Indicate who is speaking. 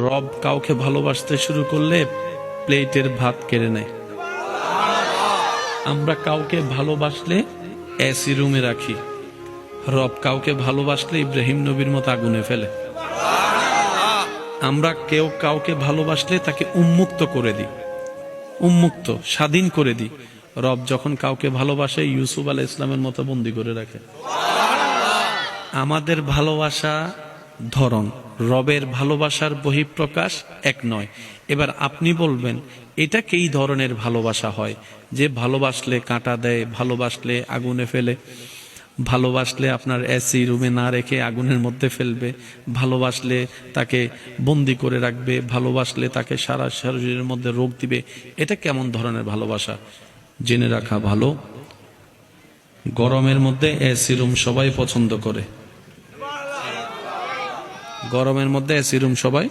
Speaker 1: রব কাউকে ভালোবাসতে শুরু করলে প্লেটের ভাত কেড়ে নেয়। আমরা কাউকে ভালোবাসলে এসি রুমে রাখি, রব কাউকে ভালোবাসলে ইব্রাহিম নবীর মতো আগুনে ফেলে। আমরা কেউ কাউকে ভালোবাসলে তাকে উন্মুক্ত করে দিই, উন্মুক্ত স্বাধীন করে দিই। রব যখন কাউকে ভালোবাসে ইউসুফ আলাইহিস সালামের মতো বন্দী করে রাখে। আমাদের ভালোবাসা ধরন, রবের ভালোবাসার বহিঃপ্রকাশ এক নয়। এবার আপনি বলবেন এটা কি ধরনের ভালোবাসা হয়, যে ভালোবাসলে কাঁটা দেয়, ভালোবাসলে আগুনে ফেলে, ভালোবাসলে আপনার এসি রুমে না রেখে আগুনের মধ্যে ফেলবে, ভালোবাসলে তাকে বন্দি করে রাখবে, ভালোবাসলে তাকে সারা শরীরের মধ্যে রোগ দিবে। এটা কেমন ধরনের ভালোবাসা? জেনে রাখা ভালো, গরমের মধ্যে এসি রুম সবাই পছন্দ করে, গরমের মধ্যে এসি রুম সবাই